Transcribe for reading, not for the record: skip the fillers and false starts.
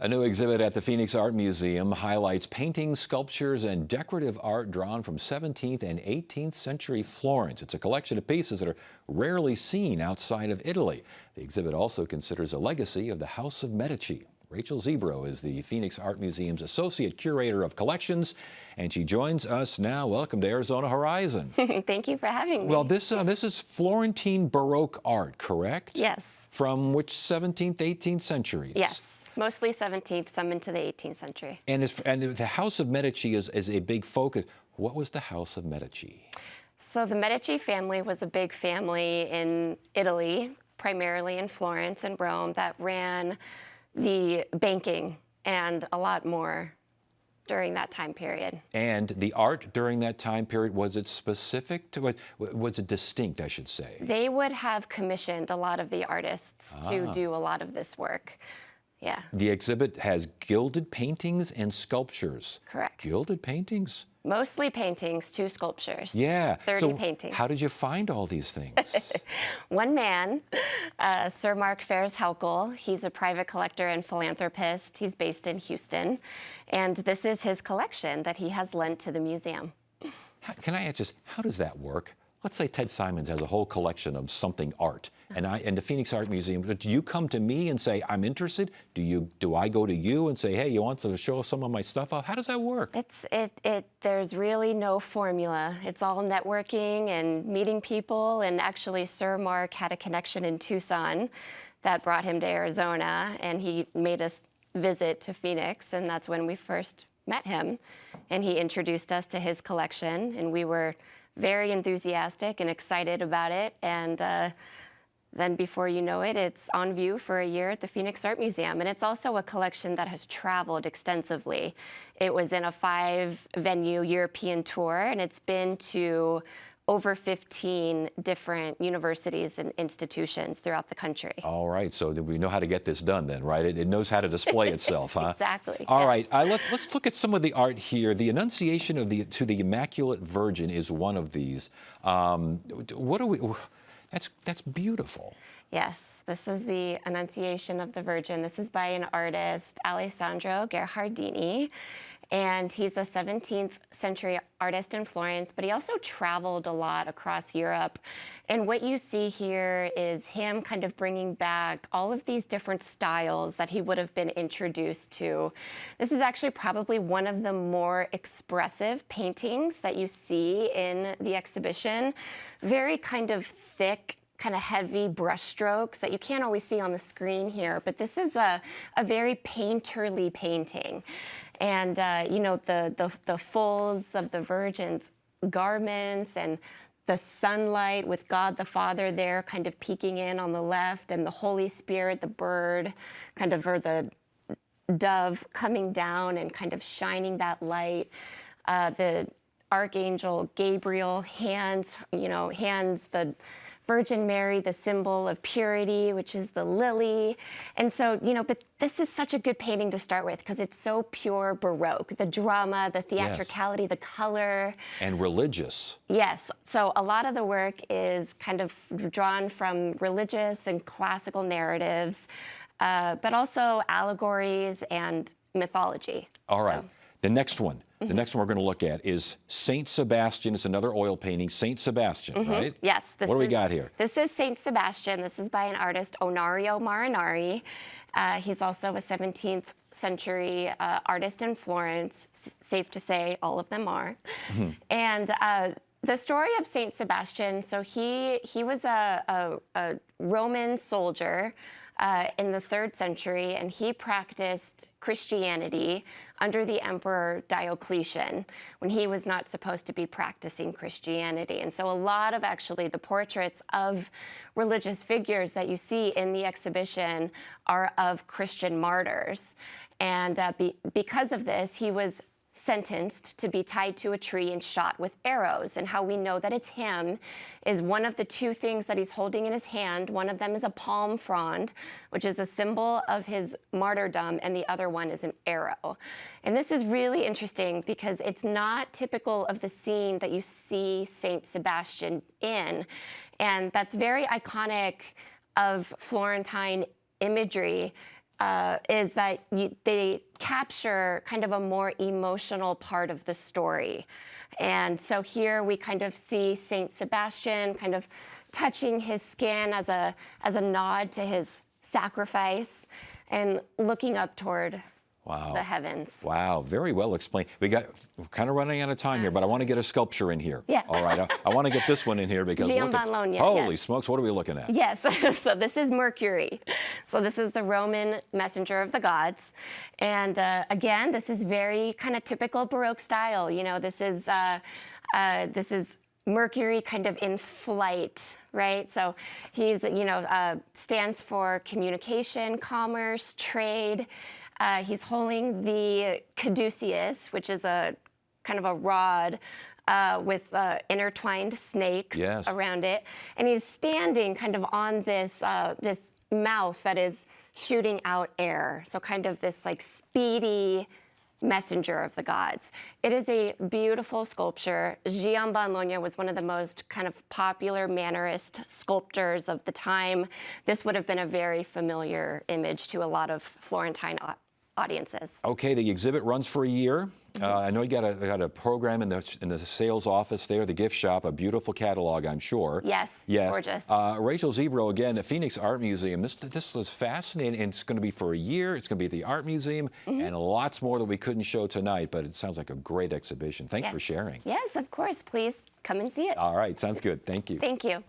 A new exhibit at the Phoenix Art Museum highlights paintings, sculptures, and decorative art drawn from 17th and 18th century Florence. It's a collection of pieces that are rarely seen outside of Italy. The exhibit also considers a legacy of the House of Medici. Rachel Zebro is the Phoenix Art Museum's Associate Curator of Collections, and she joins us now. Welcome to Arizona Horizon. Thank you for having me. Well, this is Florentine Baroque art, correct? Yes. From which 17th, 18th centuries? Yes, mostly 17th, some into the 18th century. And the House of Medici is a big focus. What was the House of Medici? So the Medici family was a big family in Italy, primarily in Florence and Rome, that ran the banking and a lot more during that time period. And the art during that time period, was it specific to it? Was it distinct, I should say? They would have commissioned a lot of the artists to do a lot of this work. Yeah. The exhibit has gilded paintings and sculptures. Correct. Gilded paintings? Mostly paintings, 2 sculptures. Yeah. 30 paintings. How did you find all these things? One man, Sir Mark Ferris-Haukel, he's a private collector and philanthropist. He's based in Houston, and this is his collection that he has lent to the museum. Can I ask just, how does that work? Let's say Ted Simons has a whole collection of something art, and the Phoenix Art Museum. Do you come to me and say, I'm interested? Do I go to you and say, hey, you want to show some of my stuff off? How does that work? There's really no formula. It's all networking and meeting people, and actually Sir Mark had a connection in Tucson that brought him to Arizona, and he made us visit to Phoenix, and that's when we first met him, and he introduced us to his collection, and we were very enthusiastic and excited about it, and then before you know it, it's on view for a year at the Phoenix Art Museum. And it's also a collection that has traveled extensively. It was in a 5-venue European tour, and it's been to over 15 different universities and institutions throughout the country. All right, so we know how to get this done then, right? It knows how to display itself, huh? Exactly. All yes. right, let's look at some of the art here. The Annunciation to the Immaculate Virgin is one of these. That's beautiful. Yes, this is the Annunciation of the Virgin. This is by an artist, Alessandro Gherardini, and he's a 17th century artist in Florence, but he also traveled a lot across Europe. And what you see here is him kind of bringing back all of these different styles that he would have been introduced to. This is actually probably one of the more expressive paintings that you see in the exhibition. Very kind of thick, kind of heavy brushstrokes that you can't always see on the screen here, but this is a very painterly painting. And, you know, the folds of the Virgin's garments and the sunlight with God the Father there kind of peeking in on the left, and the Holy Spirit, the bird, kind of, or the dove coming down and kind of shining that light. The Archangel Gabriel hands the Virgin Mary, the symbol of purity, which is the lily. And so, you know, but this is such a good painting to start with because it's so pure Baroque. The drama, the theatricality, yes. The color. And religious. Yes. So a lot of the work is kind of drawn from religious and classical narratives, but also allegories and mythology. All right. The next one. The next one we're going to look at is Saint Sebastian. It's another oil painting. Saint Sebastian, right? Yes. What do we got here? This is Saint Sebastian. This is by an artist, Onorio Marinari. He's also a 17th century artist in Florence. Safe to say, all of them are. And the story of Saint Sebastian, so he was a Roman soldier in the 3rd century, and he practiced Christianity under the Emperor Diocletian when he was not supposed to be practicing Christianity. And so a lot of actually the portraits of religious figures that you see in the exhibition are of Christian martyrs. And because of this, he was sentenced to be tied to a tree and shot with arrows. And how we know that it's him is one of the 2 things that he's holding in his hand. One of them is a palm frond, which is a symbol of his martyrdom, and the other one is an arrow. And this is really interesting because it's not typical of the scene that you see Saint Sebastian in. And that's very iconic of Florentine imagery. is that they capture kind of a more emotional part of the story. And so here we kind of see Saint Sebastian kind of touching his skin as a nod to his sacrifice and looking up toward Wow. the heavens. Wow, very well explained. We're kind of running out of time here, but I want to get a sculpture in here. Yeah. All right, I want to get this one in here because look at, Giovanni, holy yes. smokes, what are we looking at? Yes, so this is Mercury. So this is the Roman messenger of the gods. And again, this is very kind of typical Baroque style. You know, this is Mercury kind of in flight, right? So he's, stands for communication, commerce, trade. He's holding the caduceus, which is a kind of a rod with intertwined snakes Yes. around it, and he's standing kind of on this this mouth that is shooting out air. So kind of this like speedy messenger of the gods. It is a beautiful sculpture. Giovanni was one of the most kind of popular Mannerist sculptors of the time. This would have been a very familiar image to a lot of Florentine audiences. Okay, the exhibit runs for a year. I know you got a program in the sales office there, the gift shop, a beautiful catalog, I'm sure. Yes, Yes. gorgeous. Rachel Zebro, again, at Phoenix Art Museum. This was fascinating, and it's going to be for a year. It's going to be at the Art Museum, and lots more that we couldn't show tonight, but it sounds like a great exhibition. Thanks for sharing. Yes, of course. Please come and see it. All right, sounds good. Thank you. Thank you.